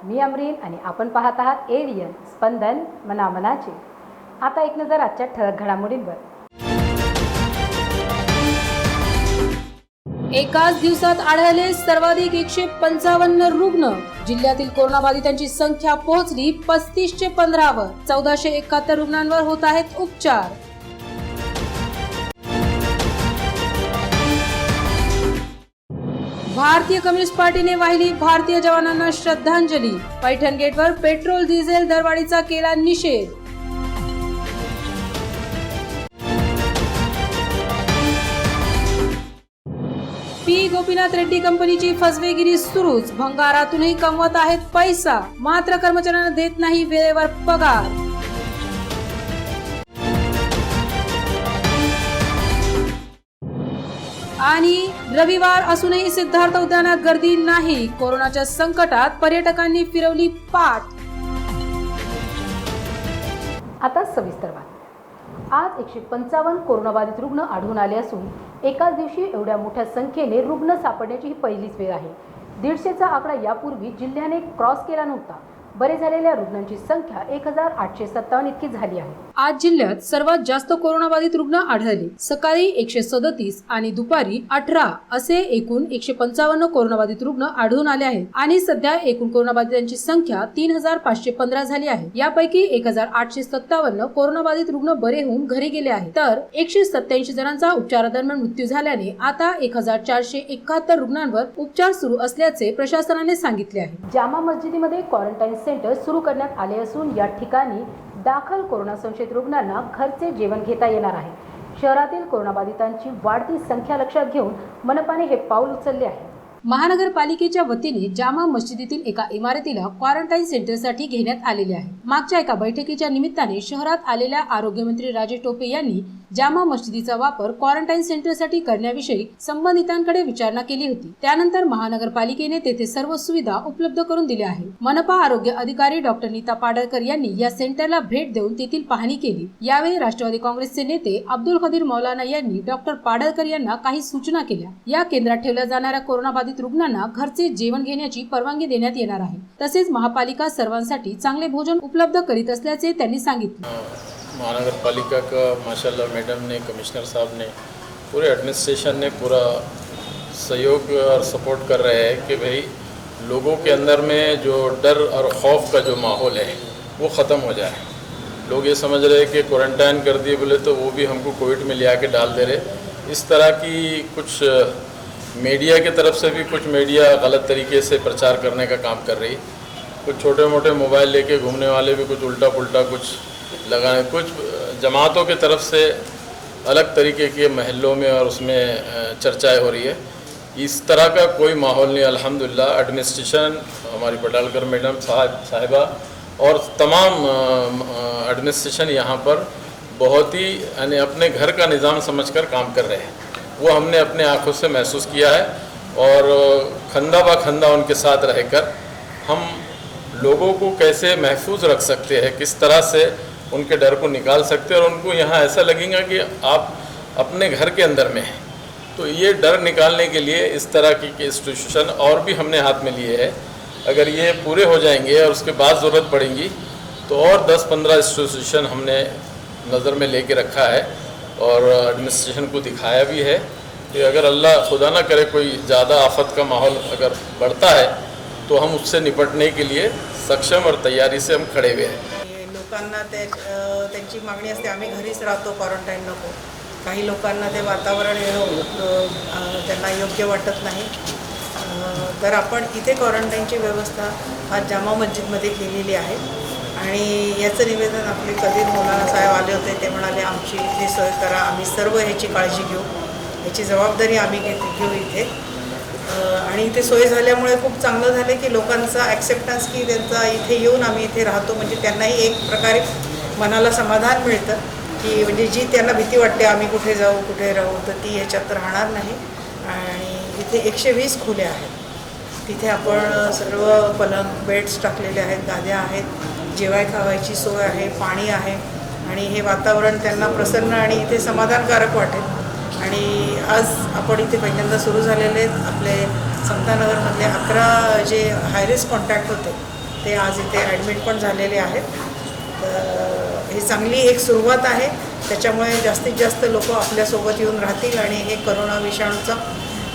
मी अमरीन आणि आपण पाहत आहात एलियन स्पंदन मनामनाचे। आता एक नजर आजच्या ठळक घडामोडींवर। एकाच दिवसात आढळले सर्वाधिक 155 रुग्ण। जिल्ह्यातील कोरोनाबाधितांची संख्या पोहोचली 3515 वर। 1471 रुग्णांवर होत आहेत उपचार। भारतीय कम्युनिस्ट पार्टीने वाहिली भारतीय जवानांना श्रद्धांजली। पैठण गेटवर पेट्रोल डिझेल दरवाढीचा केला निषेध। पी गोपीनाथ रेड्डी कंपनीची फसवेगिरी सुरूच। भंगारातूनही कमवत आहेत पैसा, मात्र कर्मचाऱ्यांना देत नाही वेळेवर पगार। आणि रविवार असूनही सिद्धार्थ उद्यानात गर्दी नाही। कोरोनाच्या संकटात पर्यटकांनी फिरवली पाठ। आता सविस्तर बातमी। आज 155 कोरोनाबाधित रुग्ण आढळून आले असून एकाच दिवशी एवढ्या मोठ्या संख्येने रुग्ण सापडण्याची ही पहिलीच वेळ आहे। 150चा आकडा यापूर्वी जिल्ह्याने क्रॉस केला नव्हता। बरे झालेल्या रुग्णांची संख्या 1857 इतकी झाली आहे। आज जिल्ह्यात सर्वात जास्त कोरोनाबाधित रुग्ण आढळले। सकाळी 137 आणि दुपारी 18 असे एकूण 155 कोरोनाबाधित रुग्ण आढळून आले आहेत आणि सध्या एकूण कोरोनाबाधितांची संख्या 3515 झाली आहे। यापैकी 1857 कोरोनाबाधित रुग्ण बरे होऊन घरी गेले आहेत, तर 187 जणांचा उपचारादरम्यान मृत्यू झाल्याने आता 1471 रुग्णांवर उपचार सुरू असल्याचे प्रशासनाने सांगितले आहे। जामा मस्जिदीमध्ये क्वारंटाईन सेंटर सुरू करण्यात आले असून या ठिकाणी दाखल कोरोना संशयित रुग्णांना घरचे जेवण घेता येणार आहे। शहरातील कोरोनाबाधितांची वाढती संख्या लक्षात घेऊन मनपाने हे पाऊल उचलले आहे। महानगरपालिकेच्या वतीने जामा मस्जिदीतील एका इमारतीला क्वारंटाईन सेंटरसाठी घेण्यात आलेले आहे। मागच्या एका बैठकीच्या निमित्ताने शहरात आलेल्या आरोग्यमंत्री राजेश टोपे यांनी जामा मस्जिदीचा वापर क्वारंटाईन सेंटरसाठी करण्याविषयी संबंधितांकडे विचारणा केली होती। त्यानंतर महानगरपालिकेने तेथे सर्व सुविधा उपलब्ध करून दिल्या आहेत। मनपा आरोग्य अधिकारी डॉक्टर नीता पाडळकर यांनी या सेंटरला भेट देऊन तेथील पाहणी केली। यावेळी राष्ट्रवादी काँग्रेसचे नेते अब्दुल खदीर मौलाना यांनी डॉक्टर पाडळकर यांना काही सूचना केल्या। या केंद्रात ठेवल्या जाणाऱ्या कोरोनाबाधित रुग्णांना घरचे जेवण घेण्याची परवानगी देण्यात येणार आहे। तसेच महापालिका सर्वांसाठी चांगले भोजन उपलब्ध करीत असल्याचे त्यांनी सांगितले। महानगरपालिका का माशाल्लाह मैडम ने, कमिश्नर साहब ने, पूरे एडमिनिस्ट्रेशन ने पूरा सहयोग और सपोर्ट कर रहे हैं कि भाई लोगों के अंदर में जो डर और खौफ का जो माहौल है वो ख़त्म हो जाए। लोग ये समझ रहे हैं कि क्वारंटाइन कर दिए बोले तो वो भी हमको कोविड में ले आके डाल दे रहे। इस तरह की कुछ मीडिया की तरफ से भी कुछ मीडिया गलत तरीके से प्रचार करने का काम कर रही। कुछ छोटे मोटे मोबाइल लेके घूमने वाले भी कुछ उल्टा पुल्टा कुछ लगाने, कुछ जमातों की तरफ से अलग तरीके के महलों में और उसमें चर्चाएं हो रही है। इस तरह का कोई माहौल नहीं। अल्हम्दुलिल्लाह एडमिनिस्ट्रेशन, हमारी पडालकर मैडम साहिबा और तमाम एडमिनिस्ट्रेशन यहाँ पर बहुत ही यानी अपने घर का निज़ाम समझकर काम कर रहे हैं। वो हमने अपने आँखों से महसूस किया है और खंदा ब खंदा उनके साथ रहकर हम लोगों को कैसे महफूज रख सकते हैं, किस तरह से उनके डर को निकाल सकते हैं और उनको यहाँ ऐसा लगेगा कि आप अपने घर के अंदर में हैं। तो ये डर निकालने के लिए इस तरह की इंस्टीट्यूशन और भी हमने हाथ में लिए है। अगर ये पूरे हो जाएंगे और उसके बाद ज़रूरत पड़ेगी तो और 10-15 इंस्टीट्यूशन हमने नज़र में लेके रखा है और एडमिनिस्ट्रेशन को दिखाया भी है कि अगर अल्लाह खुदा ना करे कोई ज़्यादा आफत का माहौल अगर बढ़ता है तो हम उससे निपटने के लिए सक्षम और तैयारी से हम खड़े हुए हैं। लोकांना त्यांची मागणी असते आम्ही घरीच राहतो, क्वारंटाईन नको। काही लोकांना ते वातावरण त्यांना योग्य वाटत नाही, तर आपण इथे क्वारंटाईनची व्यवस्था आज जामा मस्जिदमध्ये केलेली आहे आणि याचं निवेदन आपले कदीर मौलाना साहेब आले होते। ते म्हणाले आमची इथे सोय करा, आम्ही सर्व ह्याची काळजी घेऊ, याची जबाबदारी आम्ही घेऊ इथे। आणि इथे सोय झाल्यामुळे खूप चांगलं झालं की लोकांचा ॲक्सेप्टन्स की त्यांचा इथे येऊन आम्ही इथे राहतो म्हणजे त्यांनाही एक प्रकारे मनाला समाधान मिळतं की म्हणजे जी त्यांना भीती वाटते आम्ही कुठे जाऊ कुठे राहू तर ती ह्याच्यात राहणार नाही। आणि इथे 120 खोल्या आहेत, तिथे आपण सर्व पलंग बेड्स टाकलेले आहेत, गाद्या आहेत, जेवाय खावायची सोय आहे, पाणी आहे आणि हे वातावरण त्यांना प्रसन्न आणि इथे समाधानकारक वाटेल। आणि आज आपण इथे पहिल्यांदा सुरू झालेले आपले समतानगरमधले 11 जे हाय रिस्क कॉन्टॅक्ट होते ते आज इथे ॲडमिट पण झालेले आहेत. तर ही चांगली एक सुरुवात आहे. त्याच्यामुळे जास्तीत जास्त लोक आपल्यासोबत येऊन राहतील आणि हे करोना विषाणूचा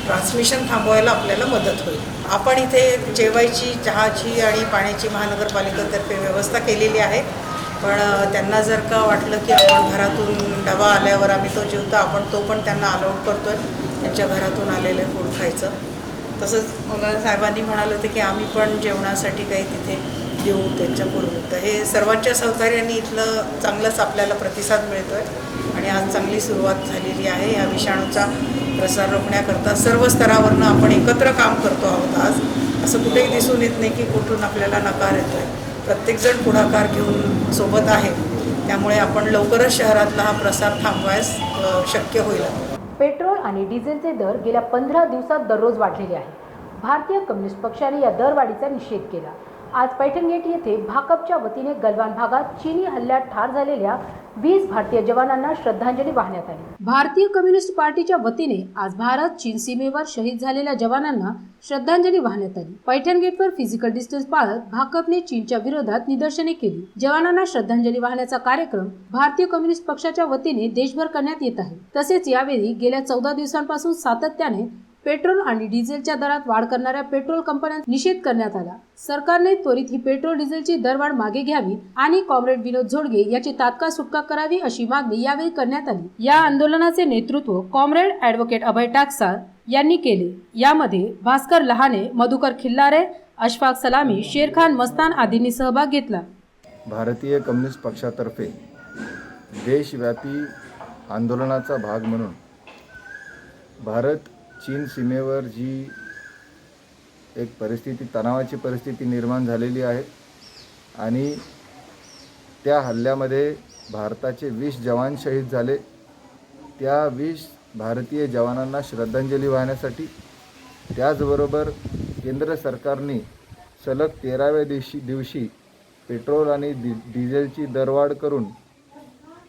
ट्रान्समिशन थांबवायला आपल्याला मदत होईल. आपण इथे जेवायची, चहाची आणि पाण्याची महानगरपालिकेतर्फे व्यवस्था केलेली आहे. पण त्यांना जर का वाटलं की आपण घरातून डबा आल्यावर आम्ही तो जेवतो, आपण तो पण त्यांना अलाउड करतो आहे त्यांच्या घरातून आलेले फूड खायचं. तसंच मला साहेबांनी म्हणाले होते की आम्ही पण जेवणासाठी काही तिथे देऊ त्यांच्यापूर्वी. तर हे सर्वांच्या सहकार्याने इथलं चांगलंच आपल्याला प्रतिसाद मिळतो आहे आणि आज चांगली सुरुवात झालेली आहे. या विषाणूचा प्रसार रोखण्याकरता सर्व स्तरावरनं आपण एकत्र काम करतो आहोत. आज असं कुठेही दिसून येत नाही की कुठून आपल्याला नकार येतो आहे. प्रत्येकजण पुढाकार घेऊन सोबत आहे. त्यामुळे आपण लवकरच शहरातला हा प्रसार थांबवायस शक्य होईल. पेट्रोल आणि डिझेलचे दर गेल्या 15 दिवसात दररोज वाढलेले आहे. भारतीय कम्युनिस्ट पक्षाने या दरवाढीचा निषेध केला. आज पैठण गेट येथे भाकपच्या वतीने गलवान भागात चीनी हल्ल्यात ठार झालेल्या 20 भारतीय जवानांना श्रद्धांजली वाहण्यात आली. भारतीय कम्युनिस्ट पार्टीच्या वतीने आज भारत चीन सीमेवर शहीद झालेल्या जवानांना श्रद्धांजली वाहण्यात आली. पैठण गेटवर फिजिकल डिस्टन्स पाळत भाकपने चीनच्या विरोधात निदर्शने केली. जवानांना श्रद्धांजली वाहण्याचा कार्यक्रम भारतीय कम्युनिस्ट पक्षाच्या वतीने देशभर करण्यात येत आहे. तसेच यावेळी गेल्या 14 दिवसांपासून सातत्याने पेट्रोल आणि डिझेलच्या दरात वाढ करणाऱ्या पेट्रोल कंपन्यांचा निषेध करण्यात आला. सरकारने त्वरित ही पेट्रोल डिझेलची दरवाढ मागे घ्यावी आणि कॉम्रेड विनोद झोडगे याची तात्काळ सुटका करावी अशी मागणी यावेळी करण्यात आली. या आंदोलनाचे नेतृत्व कॉम्रेड ॲडव्होकेट अभय टाकसाळ यांनी केले. यामध्ये भास्कर लहाने, मधुकर खिल्लारे, अशफाक सलामी, शेरखान मस्तान आदींनी सहभाग घेतला. भारतीय कम्युनिस्ट पक्षातर्फे देशव्यापी आंदोलनाचा भाग म्हणून भारत चीन सीमेवर जी एक परिस्थिती, तणावाची परिस्थिती निर्माण झालेली आहे आणि त्या हल्ल्यामध्ये भारताचे 20 जवान शहीद झाले. त्या 20 भारतीय जवानांना श्रद्धांजली वाहण्यासाठी, त्याचबरोबर केंद्र सरकारने सलग 13व्या दिवशी पेट्रोल आणि डिझेलची दरवाढ करून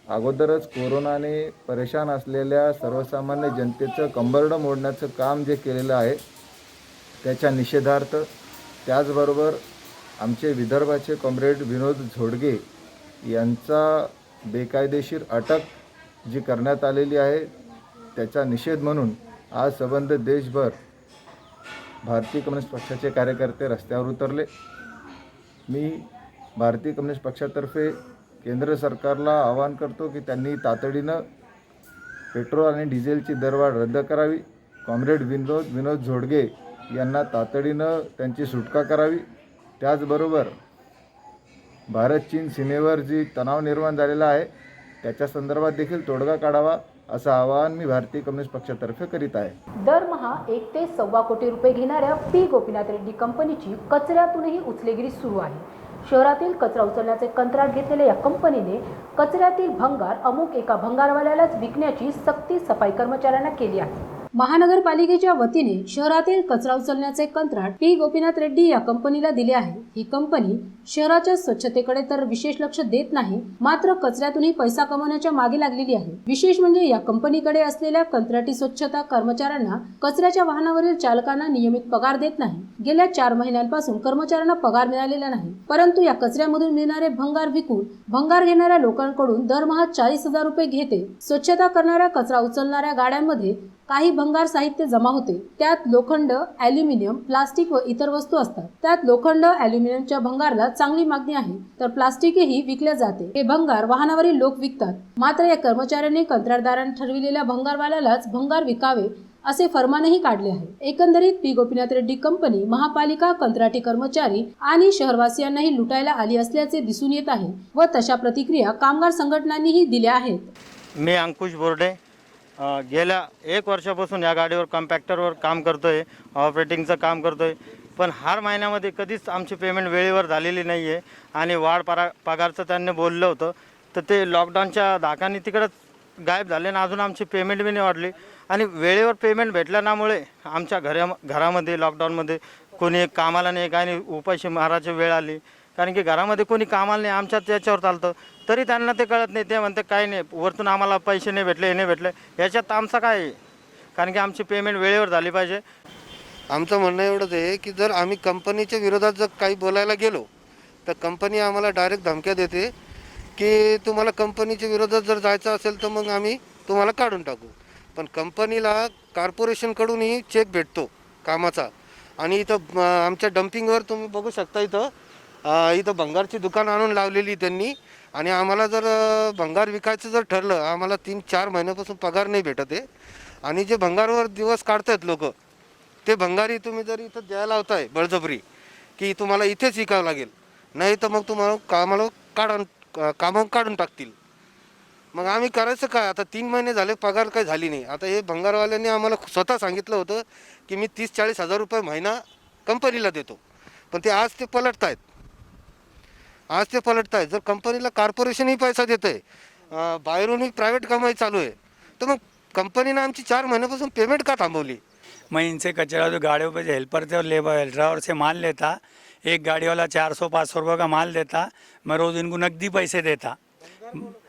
अगोदरच कोरोनाने परेशान असलेल्या सर्वसामान्य जनतेचं कंबरडं मोडण्याचं काम जे केलेलं आहे त्याच्या निषेधार्थ, त्याचबरोबर आमचे विदर्भाचे कॉम्रेड विनोद झोडगे यांचा बेकायदेशीर अटक जी करण्यात आलेली आहे त्याचा निषेध म्हणून आज संबंध देशभर भारतीय कम्युनिस्ट पक्षाचे कार्यकर्ते रस्त्यावर उतरले. मी भारतीय कम्युनिस्ट पक्षातर्फे केंद्र सरकारला आवाहन करतो की त्यांनी तातडीनं पेट्रोल आणि डिझेलची दरवाढ रद्द करावी. कॉम्रेड विनोद झोडगे यांना तातडीनं त्यांची सुटका करावी. त्याचबरोबर भारत चीन सीमेवर जी तणाव निर्माण झालेला आहे त्याच्या संदर्भात देखील तोडगा काढावा असं आवाहन मी भारतीय कम्युनिस्ट पक्षातर्फे करीत आहे. दरमहा 1 ते सव्वा कोटी रुपये घेणाऱ्या पी गोपीनाथ रेड्डी कंपनीची कचऱ्यातूनही उचलेगिरी सुरू आहे. शहरातील कचरा उचलण्याचे कंत्राट घेतलेल्या या कंपनीने कचऱ्यातील भंगार अमुक एका भंगारवाल्यालाच विकण्याची सक्ती सफाई कर्मचाऱ्यांना केली आहे. महानगरपालिकेच्या वतीने शहरातील कचरा उचलण्याचे कंत्राट पी गोपीनाथ रेड्डी या कंपनीला दिले आहे. ही कंपनी शहराच्या स्वच्छतेकडे तर विशेष लक्ष देत नाही, मात्र कचऱ्यातूनही पैसा कमवण्याच्या मागे लागलेली आहे. विशेष म्हणजे या कंपनीकडे असलेल्या कंत्राटी स्वच्छता कर्मचाऱ्यांना कचऱ्याच्या वाहनावरील चालकांना नियमित पगार देत नाही. गेल्या 4 महिन्यांपासून कर्मचाऱ्यांना पगार मिळालेला नाही. परंतु या कचऱ्यामधून मिळणारे भंगार विकून भंगार घेणाऱ्या लोकांकडून दरमहा 40,000 रुपये घेते. स्वच्छता करणाऱ्या, कचरा उचलणाऱ्या गाड्यांमध्ये काही भंगार साहित्य जमा होते. त्यात लोखंड, ॲल्युमिनियम, प्लास्टिक व इतर वस्तू असतात. त्यात लोखंड, ॲल्युमिनियमच्या भंगारला चांगली मागणी आहे, तर प्लास्टिकही विकले जाते. हे भंगार वाहनावरील लोक विकतात. मात्र या कर्मचाऱ्यांनी कंत्राटदारांनी ठरविलेल्या भंगारवाल्यालाच भंगार विकावे असे फरमानही काढले आहे. एकंदरीत पी गोपीनाथ रेड्डी कंपनी महापालिका, कंत्राटी कर्मचारी आणि शहरवासियांनाही लुटायला आली असल्याचे दिसून येत आहे व तशा प्रतिक्रिया कामगार संघटनांनीही दिल्या आहेत. मी अंकुश बोर्डे गेल्या 1 वर्षापासून या गाडीवर कॉम्पॅक्टरवर काम करतो आहे, ऑपरेटिंगचं काम करतो आहे. पण हर महिन्यामध्ये कधीच आमची पेमेंट वेळेवर झालेली नाही आहे आणि वाढ पगारचं त्यांनी बोललं होतं, तर ते लॉकडाऊनच्या धाकाने तिकडंच गायब झाले ना. अजून आमची पेमेंट बी नाही वाढली आणि वेळेवर पेमेंट भेटल्यामुळे आमच्या घरामध्ये लॉकडाऊनमध्ये कोणी कामाला नाही, काय नाही, उपाशी मारायची वेळ आली. कारण की घरामध्ये कोणी कामाला नाही, आमच्या त्याच्यावर चालतं, तरी त्यांना ते कळत नाही. ते म्हणते काही नाही, वरतून आम्हाला पैसे नाही भेटले, हे नाही भेटले. याच्यात आमचं काय आहे? कारण की आमची पेमेंट वेळेवर झाली पाहिजे. आमचं म्हणणं एवढंच आहे की जर आम्ही कंपनीच्या विरोधात जर काही बोलायला गेलो तर कंपनी आम्हाला डायरेक्ट धमक्या देते की तुम्हाला कंपनीच्या विरोधात जर जायचं असेल तर मग आम्ही तुम्हाला काढून टाकू. पण कंपनीला कॉर्पोरेशनकडूनही चेक भेटतो कामाचा. आणि इथं आमच्या डम्पिंगवर तुम्ही बघू शकता, इथं भंगारची दुकान आणून लावलेली त्यांनी. आणि आम्हाला जर भंगार विकायचं जर ठरलं, आम्हाला 3-4 महिन्यापासून पगार नाही भेटत आहे. आणि जे भंगारवर दिवस काढतात लोक, ते भंगारी तुम्ही जर इथं द्यायला लावताय बळजबरी की तुम्हाला इथेच विकावं लागेल, नाही तर मग तुम्हाला कामावर काढून टाकतील. मग आम्ही करायचं काय? आता 3 महिने झाले पगार काही झाली नाही. आता हे भंगारवाल्यांनी आम्हाला स्वतः सांगितलं होतं की मी 30-40 हजार रुपये महिना कंपनीला देतो, पण ते आज ते पलटत आहेत. जर कंपनीला कॉर्पोरेशनही पैसा देतं आहे, बाहेरूनही प्रायव्हेट कमाई चालू आहे, तर मग कंपनीनं आमची 4 महिन्यापासून पेमेंट का थांबवली? मैं इनसे कचरा जो गाड़ियों पे जो हेल्पर थे और लेबर ड्राइवर से माल लेता, एक गाड़ी वाला 400-500 रुपये का माल देता, मैं रोज़ इनको नकदी पैसे देता.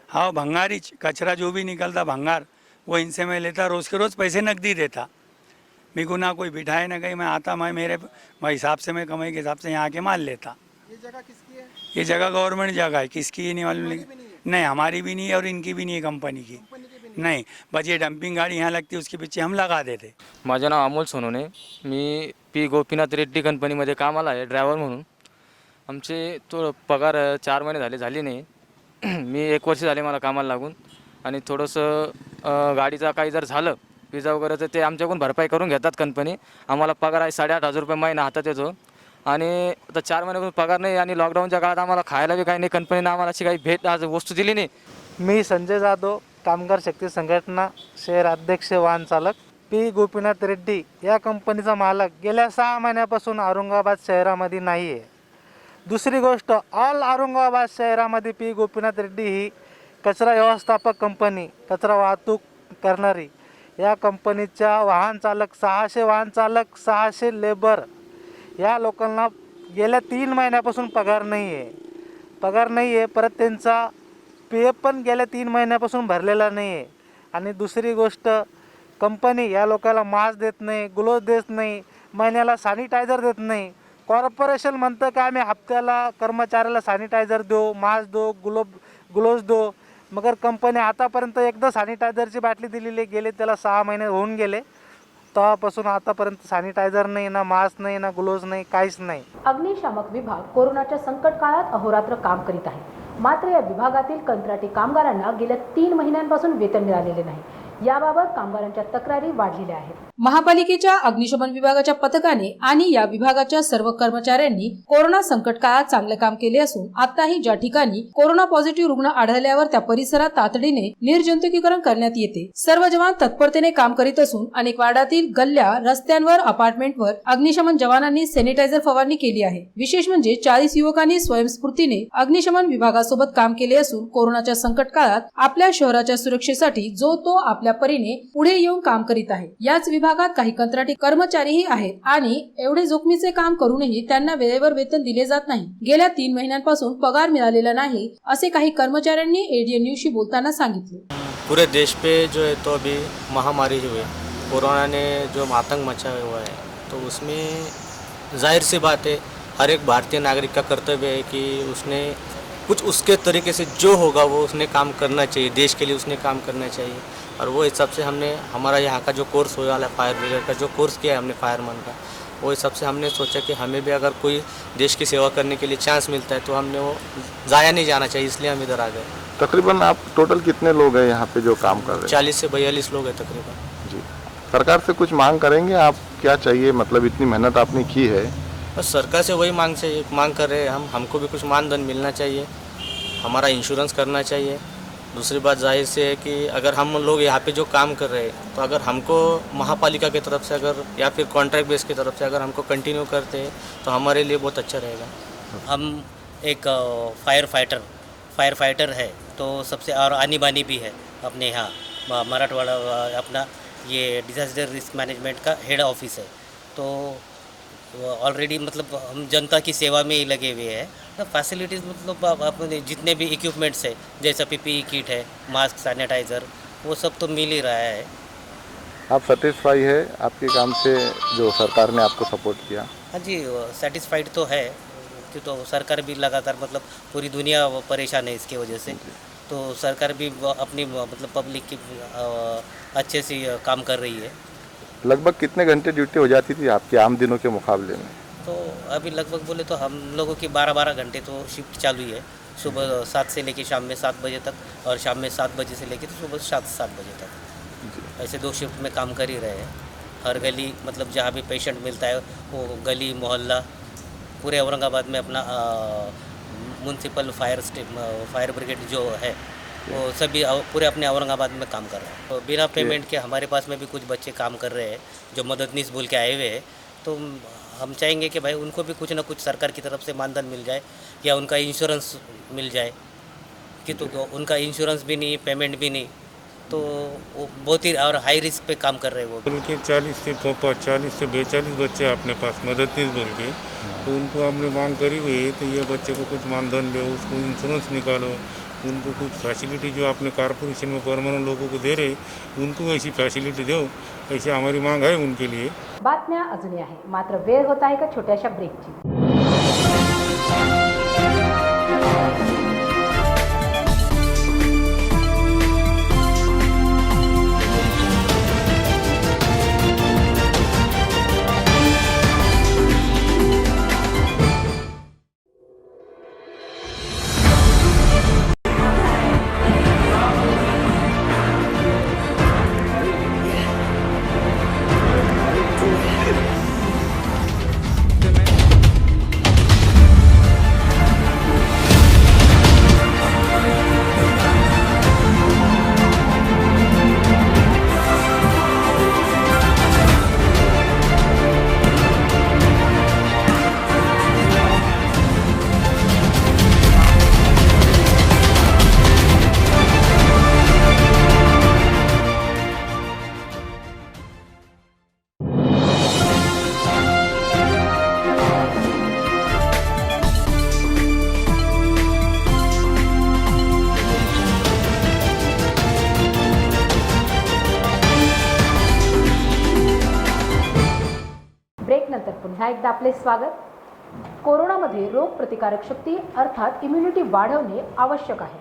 हाँ, भंगारी कचरा जो भी निकलता भंगार, वो इनसे मैं लेता, रोज़ के रोज़ पैसे नकदी देता. मेरे को ना कोई बिठाए ना कहीं, मैं आता, मैं मेरे हिसाब से, मैं कमाई के हिसाब से यहाँ आके माल लेता. ये जगह किसकी है? ये जगह गवर्नमेंट जगह है, किसकी ये नहीं मालूम. नहीं, हमारी भी नहीं है और इनकी भी नहीं है, कंपनी की नहीं. बस ये डंपिंग गाड़ी यहाँ लगती है, उसके पीछे हम लगा देते. माझं नाव अमोल सोनवणे. मी पी गोपीनाथ रेड्डी कंपनीमध्ये कामाला आहे ड्रायव्हर म्हणून. आमचे तो पगार 4 महिने झाली नाही. मी 1 वर्ष झाले मला कामाला लागून. आणि थोडंसं गाडीचा काही जर झालं पिझ्झा वगैरे तर ते आमच्याकडून भरपाई करून घेतात कंपनी. आम्हाला पगार आहे 8,500 रुपये महिना हातात येतो. आणि आता 4 महिन्यापासून पगार नाही आणि लॉकडाऊनच्या काळात आम्हाला खायला बी काही नाही. कंपनीनं आम्हाला अशी काही भेट आज वस्तू दिली नाही. मी संजय जाधव, कामगार शक्ती संघटना शहर अध्यक्ष, वाहन चालक. पी गोपीनाथ रेड्डी या कंपनीचा मालक गेल्या 6 महिन्यापासून औरंगाबाद शहरामध्ये नाही आहे. दुसरी गोष्ट, ऑल औरंगाबाद शहरामध्ये पी गोपीनाथ रेड्डी ही कचरा व्यवस्थापक कंपनी, कचरा वाहतूक करणारी या कंपनीच्या वाहन चालक 600 वाहन चालक, 600 लेबर या लोकांना गेल्या 3 महिन्यापासून पगार नाही आहे. परत त्यांचा पे पण गेल्या 3 महिन्यापासून भरलेला नाही आहे. आणि दुसरी गोष्ट, कंपनी या लोकांना मास्क देत नाही, ग्लोव्ज देत नाही, महिन्याला सॅनिटायझर देत नाही. कॉर्पोरेशन म्हणतं की आम्ही हप्त्याला कर्मचाऱ्याला सॅनिटायझर देऊ, मास्क देऊ, ग्लोव्ज देऊ. मगर कंपनी आतापर्यंत एकदा सॅनिटायझरची बाटली दिलेली, गेले त्याला 6 महिने होऊन गेले, तेव्हापासून आतापर्यंत सॅनिटायझर नाही, ना मास्क नाही, ना ग्लोव्ज नाही, काहीच नाही. अग्निशामक विभाग कोरोनाच्या संकट काळात अहोरात्र काम करीत आहे. मात्र या विभागातील कंत्राटी कामगारांना गेल्या 3 महिन्यांपासून वेतन मिळालेले नाही. याबाबत कामगारांच्या तक्रारी वाढलेल्या आहेत. महापालिकेच्या अग्निशमन विभागाच्या पथकाने आणि या विभागाच्या सर्व कर्मचाऱ्यांनी कोरोना संकट काळात चांगले काम केले असून आताही ज्या ठिकाणी कोरोना पॉझिटिव्ह रुग्ण आढळल्यावर त्या परिसरात तातडीने निर्जंतुकीकरण करण्यात येते. सर्व जवान तत्परतेने काम करीत असून अनेक वार्डातील गल्ल्या, रस्त्यांवर, अपार्टमेंटवर अग्निशमन जवानांनी सॅनिटायझर फवारणी केली आहे. विशेष म्हणजे 40 युवकांनी स्वयंस्फूर्तीने अग्निशमन विभागासोबत काम केले असून कोरोनाच्या संकट काळात आपल्या शहराच्या सुरक्षेसाठी जो तो आपल्या परीने पुढे येऊन काम करीत आहे. याच विभागात काही कंत्राटी कर्मचारीही आहेत आणि एवढे जोखमीचे काम करूनही त्यांना वेळेवर वेतन दिले जात नाही. गेल्या 3 महिन्यांपासून पगार मिळालेला नाही असे काही कर्मचाऱ्यांनी एडीएन न्यूजशी बोलताना सांगितले. पूरे देश पे जो है तो अभी महामारी हुई है, कोरोना ने जो आतंक मचाया हुआ है, तो उसमें जाहिर सी बात है हर एक भारतीय नागरिक का कर्तव्य है कि उसने कुछ उसके तरीके से जो होगा वो उसने काम करना चाहिए, देश के लिए उसने काम करना चाहिए. और वो हिसाब से हमने हमारा यहाँ का जो कोर्स हो वाला है फायर ब्रिगेड का, जो कोर्स किया है हमने फायरमैन का, वो हिसाब से हमने सोचा कि हमें भी अगर कोई देश की सेवा करने के लिए चांस मिलता है तो हमने वो ज़ाया नहीं जाना चाहिए, इसलिए हम इधर आ गए. तकरीबन आप टोटल कितने लोग हैं यहाँ पे जो काम कर रहे हैं? 40 से 42 लोग हैं तकरीबन. जी, सरकार से कुछ मांग करेंगे आप? क्या चाहिए, मतलब इतनी मेहनत आपने की है? बस सरकार से वही मांग कर रहे हैं हम. हमको भी कुछ मानधन मिलना चाहिए, हमारा इंश्योरेंस करना चाहिए. दूसरी बात जाहिर से है कि अगर हम लोग यहाँ पे जो काम कर रहे हैं तो अगर हमको महापालिका की तरफ से अगर या फिर कॉन्ट्रैक्ट बेस की तरफ से अगर हमको कंटिन्यू करते हैं तो हमारे लिए बहुत अच्छा रहेगा. हम एक फायर फाइटर है, तो सबसे और आनी बानी भी है अपने यहाँ मराठवाड़ा. अपना ये डिजास्टर रिस्क मैनेजमेंट का हेड ऑफिस है, तो ऑलरेडी मतलब हम जनता की सेवा में ही लगे हुए हैं. तो फैसिलिटीज़ मतलब अपने जितने भी इक्विपमेंट्स है, जैसा पीपीई किट है, मास्क, सैनिटाइज़र, वो सब तो मिल ही रहा है. आप सेटिस्फाई है आपके काम से जो सरकार ने आपको सपोर्ट किया? हाँ जी, सेटिस्फाइड तो है. तो सरकार भी लगातार मतलब पूरी दुनिया परेशान है इसकी वजह से, तो सरकार भी अपनी मतलब पब्लिक की अच्छे से काम कर रही है। लगभग कितने घंटे ड्यूटी हो जाती थी आपके आम दिनों के मुकाबले में? तो अभी लगभग बोले तो हम लोगों की 12-12 घंटे तो शिफ्ट चालू ही है, सुबह 7 से लेके शाम में 7 बजे तक और शाम में 7 बजे से लेके तो सुबह 7 बजे तक, ऐसे 2 शिफ्ट में काम कर ही रहे हैं। हर गली मतलब जहाँ भी पेशेंट मिलता है वो गली मोहल्ला पूरे औरंगाबाद में अपना म्यूनसिपल फायर ब्रिगेड जो है वो सभी पूरे अपने औरंगाबाद में काम कर रहे हैं। तो बिना पेमेंट के हमारे पास में भी कुछ बच्चे काम कर रहे हैं जो मददनीश बोल के आए हुए हैं, तो हम चाहेंगे कि भाई उनको भी कुछ ना कुछ सरकार की तरफ से मानधन मिल जाए या उनका इंश्योरेंस मिल जाए, कि तो उनका इंश्योरेंस भी नहीं, पेमेंट भी नहीं, तो वो बहुत ही और हाई रिस्क पे काम कर रहे हैं वो। उनके 40 से 42 बच्चे अपने पास मददनीश बोल के, तो उनको हमने मांग करी हुई है तो ये बच्चे को कुछ मानधन दो, उसको इंश्योरेंस निकालो, उनको कुछ फैसिलिटी जो आपने कॉर्पोरेशन में परमानेंट लोगों को दे रहे उनको ऐसी फॅसिलिटी दो, ऐसी हमारी मांग आहे उनके लिए। बातम्या अजूनही आहे, मात्र वेळ होत आहे का छोट्याशा ब्रेकची। ब्रेकनंतर पुन्हा एकदा आपले स्वागत। कोरोनामध्ये रोग प्रतिकारक शक्ती अर्थात इम्युनिटी वाढवणे आवश्यक आहे।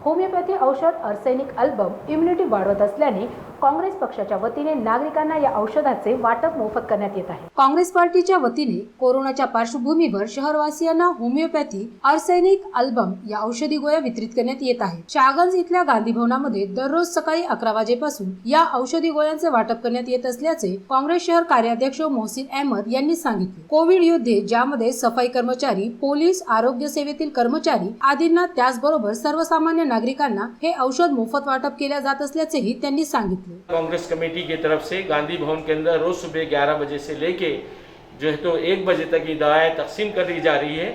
होमिओपॅथी औषध अर्सेनिक अल्बम इम्युनिटी वाढवत असल्याने काँग्रेस पक्षाच्या वतीने नागरिकांना या औषधाचे वाटप मोफत करण्यात येत आहे। काँग्रेस पार्टीच्या वतीने कोरोनाच्या पार्श्वभूमीवर शहरवासियांना होमिओपॅथी अर्सेनिक अल्बम या औषधी गोळ्या वितरित करण्यात येत आहे। शाहगंज इथल्या गांधी भवनामध्ये दररोज सकाळी 11 वाजेपासून या औषधी गोळ्यांचे वाटप करण्यात येत असल्याचे काँग्रेस शहर कार्याध्यक्ष मोहसिन अहमद यांनी सांगितले। कोविड योद्धे ज्यामध्ये सफाई कर्मचारी, पोलीस, आरोग्य सेवेतील कर्मचारी आदींना त्याचबरोबर सर्वसामान्य नागरिकांना हे औषध मोफत वाटप केले जात असल्याचेही त्यांनी सांगितले। कांग्रेस कमेटी की तरफ से गांधी भवन के अंदर रोज सुबह 11 बजे से लेके जो है तो 1 बजे तक ये दवाएं तकसीम करी जा रही है।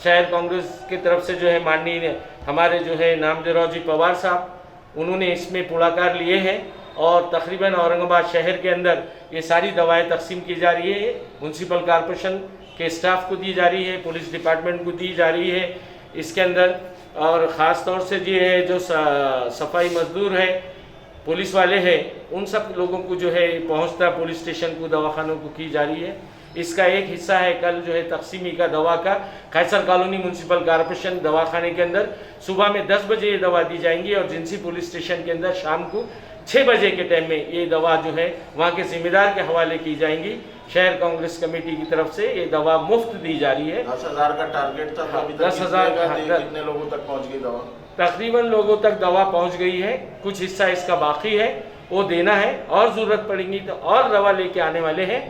शहर कांग्रेस की तरफ से जो है माननीय हमारे जो है नामदेवराव जी पवार साहब उन्होंने इसमें पुढाकार लिए हैं और तकरीबन औरंगाबाद शहर के अंदर ये सारी दवाएं तकसीम की जा रही है। म्यूनसिपल कॉरपोरेशन के स्टाफ को दी जा रही है, पुलिस डिपार्टमेंट को दी जा रही है इसके अंदर, और ख़ास तौर से ये है जो सफाई मजदूर है, पुलिस वाले हैं, उन सब लोगों को जो है पहुंचता पुलिस स्टेशन को, दवाखानों को की जा रही है। इसका एक हिस्सा है कल जो है तकसीमी का दवा का खैसर कॉलोनी म्यूनसिपल कॉरपोरेशन दवाखाने के अंदर सुबह में 10 बजे ये दवा दी जाएंगी और जिंसी पुलिस स्टेशन के अंदर शाम को 6 बजे के टाइम में ये दवा जो है वहाँ के जिम्मेदार के हवाले की जाएंगी। शहर कांग्रेस कमेटी की तरफ से ये दवा मुफ्त दी जा रही है। 10,000 का टारगेट था, अभी तक 10,000 कितने लोगों तक पहुंच गई दवा? तकरीबन लोगों तक दवा पहुंच गई है, कुछ हिस्सा इसका बाकी है वो देना है और ज़रूरत पड़ेगी तो और दवा लेके आने वाले हैं।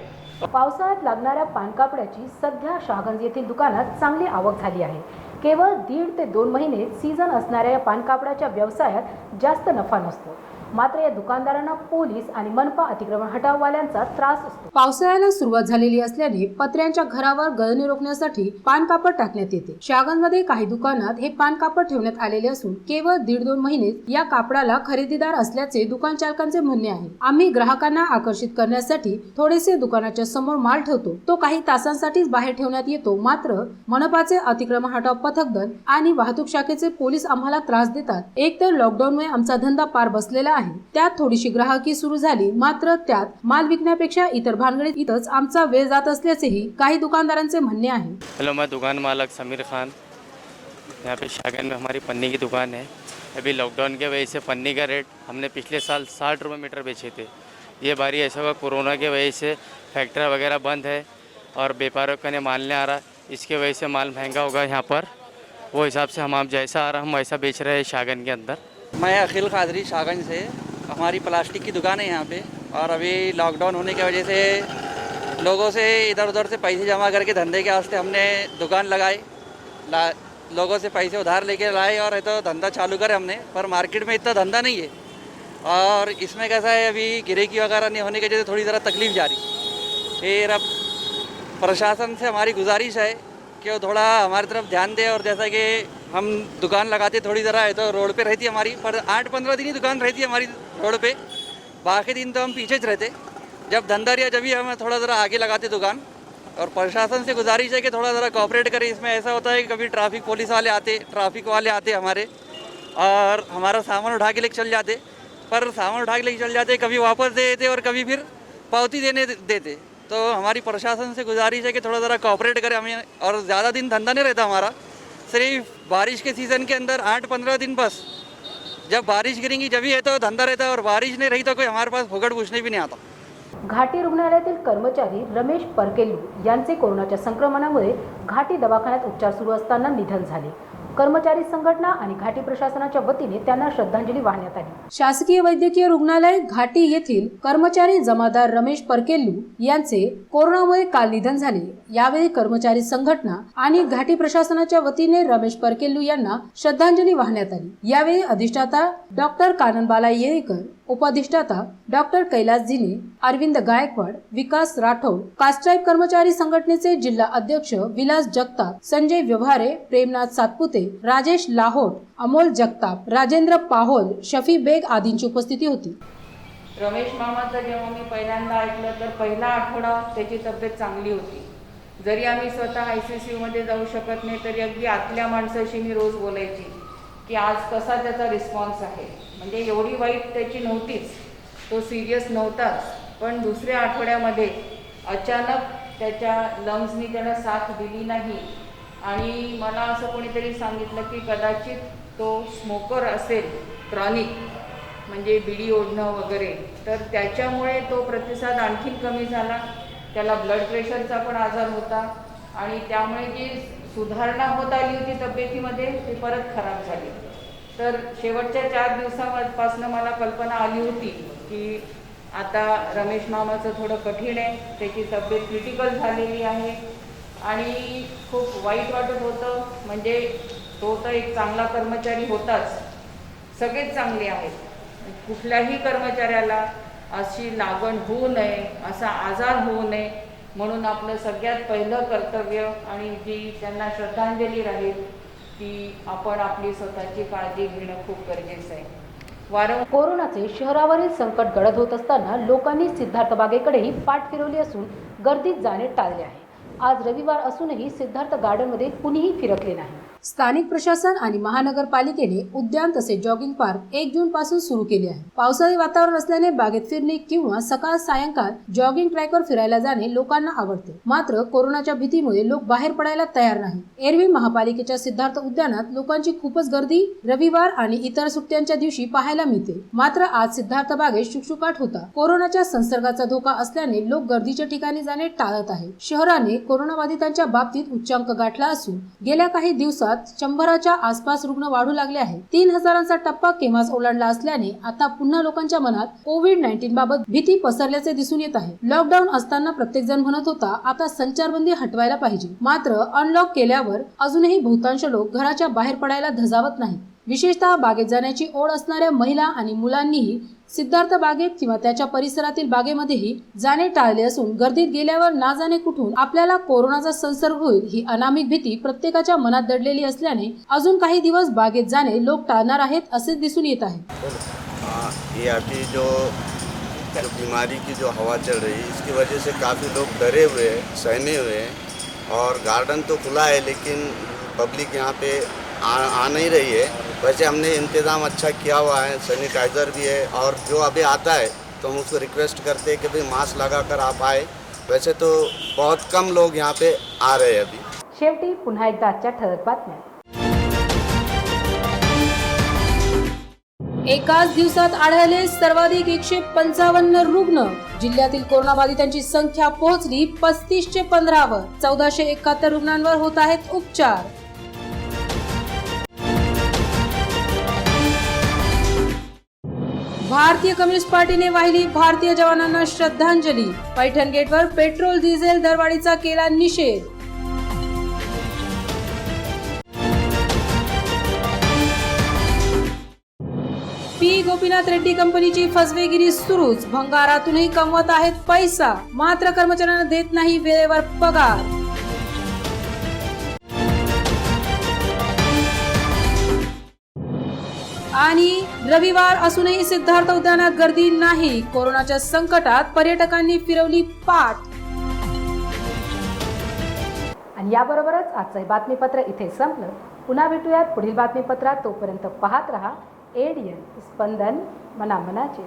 पावसाळ्यात लागणाऱ्या पानकापड्याची सध्या शाहगंज येथील दुकानात चांगली आवक झाली आहे। केवळ 1.5 ते 2 महिने सीझन असणाऱ्या या पानकापड्याच्या व्यवसायात जास्त नफा नसतो, मात्र या दुकानदारांना पोलीस आणि मनपा अतिक्रमण हटाववाल्यांचा त्रास असतो। पावसाळ्याला सुरुवात झालेली असल्याने पत्र्यांच्या घरावर गळणे रोखण्यासाठी पान कापड टाकण्यात येते। शाहगंजमध्ये काही दुकानात हे पान कापड ठेवण्यात आलेले असून केवळ 1.5-2 महिने या कापडाला खरेदीदार असल्याचे दुकान चालकांचे म्हणणे आहे। आम्ही ग्राहकांना आकर्षित करण्यासाठी थोडेसे दुकानाच्या समोर माल ठेवतो, तो काही तासांसाठीच बाहेर ठेवण्यात येतो, मात्र मनपाचे अतिक्रमण हटाव पथक दल आणि वाहतूक शाखेचे पोलीस आम्हाला त्रास देतात। एक तर लॉकडाऊनमुळे आमचा धंदा पार बसलेला आहे आहे. त्यात थोडीशी ग्राहकी सुरू झाली, मात्र त्यात माल विकण्यापेक्षा इतर भानगडीत इथंच आमचा वेळ जात असल्याचेही काही दुकानदारांचे म्हणणे आहे. हेलो, मैं दुकान मालक समीर खान। यहाँ पे शागन में हमारी पन्नी की दुकान है। अभी लॉकडाउन की वजह से पन्नी का रेट हमने पिछले साल 60 रुपये मीटर बेचे थे। ये बारी ऐसा हुआ कोरोना की वजह से फैक्ट्री वगैरह बंद है और व्यापारियों का माल नहीं आ रहा, इसके वजह से माल महंगा होगा यहाँ पर। वो हिसाब से हम जैसा आ रहा हम वैसा बेच रहे हैं शागन के अंदर। मैं अखिल कादरी शागन से, हमारी प्लास्टिक की दुकान है यहाँ पे, और अभी लॉकडाउन होने की वजह से लोगों से इधर उधर से पैसे जमा करके धंधे के वास्ते हमने दुकान लगाई, लोगों से पैसे उधार लेके लाए और तो धंधा चालू करे हमने। पर मार्केट में इतना धंधा नहीं है और इसमें कैसा है, अभी गिराकी वगैरह नहीं होने की वजह से थोड़ी ज़रा तकलीफ जा रही। फिर अब प्रशासन से हमारी गुजारिश है कि वो थोड़ा हमारी तरफ ध्यान दे, और जैसा कि हम दुकान लगाते थोड़ी ज़रा है तो रोड पे रहती हमारी, पर 8-15 दिन ही दुकान रहती है हमारी रोड पे, बाकी दिन तो हम पीछे च रहते। जब धंधा रिया जब ही हम थोड़ा ज़रा आगे लगाते दुकान। और प्रशासन से गुजारिश है कि थोड़ा ज़रा कोऑपरेट करें। इसमें ऐसा होता है कि कभी ट्रैफिक पुलिस वाले आते, ट्रैफिक वाले आते हमारे, और हमारा सामान उठा के लेके चल जाते, पर सामान उठा के लेके चल जाते, कभी वापस दे देते और कभी फिर पावती देने देते। तो हमारी प्रशासन से गुजारिश है कि थोड़ा ज़रा कोऑपरेट करें हमें, और ज़्यादा दिन धंधा नहीं रहता हमारा, सिर्फ बारिश के सीज़न के अंदर 8-15 दिन बस। जब बारिश गिरेंगी जब ही है तो धंधा रहता है, और बारिश नहीं रही तो कोई हमारे पास फुकट पूछने भी नहीं आता। घाटी रुग्णालयातील कर्मचारी रमेश परकेल्लू यांचे कोरोनाच्या संक्रमणामुळे घाटी दवाखान्यात उपचार सुरू असताना निधन झाले। कर्मचारी संघटना आणि घाटी प्रशासनाच्या वतीने त्यांना श्रद्धांजली वाहण्यात आली। शासकीय वैद्यकीय रुग्णालय घाटी येथील कर्मचारी जमादार रमेश परकेल्लू यांचे कोरोनामुळे काल निधन झाले। यावेळी कर्मचारी संघटना आणि घाटी प्रशासनाच्या वतीने रमेश परकेल्लू यांना श्रद्धांजली वाहण्यात आली। यावेळी अधिष्ठाता डॉक्टर काननबाला येळेकर, उपअधिष्ठाता डॉक्टर कैलास जिने, अरविंद गायकवाड, विकास राठोड, कास्ट्राईब कर्मचारी संघटनेचे जिल्हा अध्यक्ष विलास जगताप, संजय व्यवहारे, प्रेमनाथ सातपुते, राजेश लाहोट, अमोल जगताप, राजेंद्र पाहोल, शफी बेग आदींची उपस्थिती होती। रमेश मामाचं जेव्हा मी पहिल्यांदा ऐकलं तर पहिला आठवडा त्याची तब्येत चांगली होती। जरी आम्ही स्वतः ICCU मध्ये जाऊ शकत नाही तरी अगदी आतल्या माणसाशी मी रोज बोलायची की आज कसा त्याचा रिस्पॉन्स आहे। म्हणजे एवढी वाईट त्याची नव्हतीच, तो सिरियस नव्हताच, पण दुसऱ्या आठवड्यामध्ये अचानक त्याच्या लंग्सनी त्याला साथ दिली नाही आणि मला असं कोणीतरी सांगितलं की कदाचित तो स्मोकर असेल, क्रॉनिक म्हणजे बिडी ओढणं वगैरे, तर त्याच्यामुळे तो प्रतिसाद आणखीन कमी झाला। त्याला ब्लड प्रेशरचा पण आजार होता आणि त्यामुळे जी सुधारणा होत आली होती तब्येतीमध्ये ती परत खराब झाली। तर शेवटच्या 4 दिवसांपासून मला कल्पना आली होती की आता रमेश मामाचं थोडं कठीण आहे, त्याची तब्येत क्रिटिकल झालेली आहे आणि खूप वाईट वाटत होतं। म्हणजे तो तर एक चांगला कर्मचारी होताच, सगळेच चांगले आहेत, कुठल्याही कर्मचाऱ्याला अशी लागण होऊ नये, असा आजार होऊ नये म्हणून आपलं सगळ्यात पहिलं कर्तव्य आणि जी त्यांना श्रद्धांजली राहील की आपण आपली स्वतःची काळजी घेणं खूप गरजेचं आहे। वारंवार कोरोनाचे शहरावरील संकट गडद होत असताना लोकांनी सिद्धार्थ बागेकडेही पाठ फिरवली असून गर्दीत जाणे टाळले आहे। आज रविवार असूनही सिद्धार्थ गार्डनमध्ये कुणीही फिरकले नाही। स्थानिक प्रशासन आणि महानगरपालिकेने उद्यान तसेच जॉगिंग पार्क 1 जून पासून सुरू केले आहे। पावसाळी वातावरण असल्याने बागेत फिरणे किंवा सकाळ सायंकाळ जॉगिंग ट्रॅकवर फिरायला जाणे लोकांना आवडते, मात्र कोरोनाच्या भीतीमुळे लोक बाहेर पडायला तयार नाही। एरवी महापालिकेच्या सिद्धार्थ उद्यानात लोकांची खूपच गर्दी रविवार आणि इतर सुट्ट्यांच्या दिवशी पाहायला मिळते, मात्र आज सिद्धार्थ बागेत शुकशुकाट होता। कोरोनाच्या संसर्गाचा धोका असल्याने लोक गर्दीच्या ठिकाणी जाणे टाळत आहेत। शहराने कोरोनाबाधितांच्या बाबतीत उच्चांक गाठला असून गेल्या काही दिवसात 100च्या आसपास रुग्ण वाढू लागले आहेत। 3000चा टप्पा केव्हाच ओलांडला असल्याने आता पुन्हा लोकांच्या मनात कोविड-19 बाबत भीती पसरल्याचे दिसून येत आहे। लॉकडाऊन असताना प्रत्येक जण म्हणत होता आता संचारबंदी हटवायला पाहिजे, मात्र अनलॉक केल्यावर अजूनही बहुतांश लोक घराच्या बाहेर पडायला धजावत नाहीत। विशेषतः बागेत जाण्याची ओढ असणाऱ्या महिला आणि मुलांनीही सिद्धार्थ बागेत किंवा त्याच्या परिसरातील बागेमध्येही जाणे टाळले असून गर्दीत गेल्यावर ना जाणे कुठून आपल्याला कोरोनाचा संसर्ग होईल ही अनामिक भीती प्रत्येकाच्या मनात दडलेली असल्याने अजून काही दिवस बागेत जाणे लोक टाळणार आहेत असे दिसून येत आहे। ये अभी जो बीमारी की जो हवा चल रही है इसकी वजह से काफ़ी लोग डरे हुए सहमे हुए हैं और गार्डन तो खुला है लेकिन पब्लिक यहाँ पे आ नहीं रही है। वैसे हमने इंतज़ाम अच्छा किया हुआ है, सैनिटाइज़र भी है, और जो अभी आता है तो हम उसको रिक्वेस्ट करते हैं कि भाई मास्क लगा कर आप आए। वैसे तो बहुत कम लोग यहाँ पे आ रहे हैं अभी। शेवटी पुन्हा एकदा आजच्या ठळक बातम्या। एकाच दिवसात आढळले सर्वाधिक 155 रुग्ण। जिल्ह्यातील कोरोनाबाधितांची संख्या पोहोचली 3515 वर। 1471 रुग्णांवर होत आहेत उपचार। भारतीय कम्युनिस्ट पार्टीने वाहिली भारतीय जवानांना श्रद्धांजली। पैठण गेटवर पेट्रोल डिझेल दरवाढीचा केला निषेध। पी गोपीनाथ रेड्डी कंपनीची फसवेगिरी सुरूच। भंगारातूनही कमवत आहेत पैसा, मात्र कर्मचाऱ्यांना देत नाही वेळेवर पगार। आणि रविवार असूनही सिद्धार्थ उद्यानात गर्दी नाही। कोरोनाच्या संकटात पर्यटकांनी फिरवली पाठ। आणि याबरोबरच आजचं हे बातमीपत्र इथे संपलं। पुन्हा भेटूयात पुढील बातमीपत्रात। तोपर्यंत पाहत रहा एडीएन स्पंदन मनामनाचे।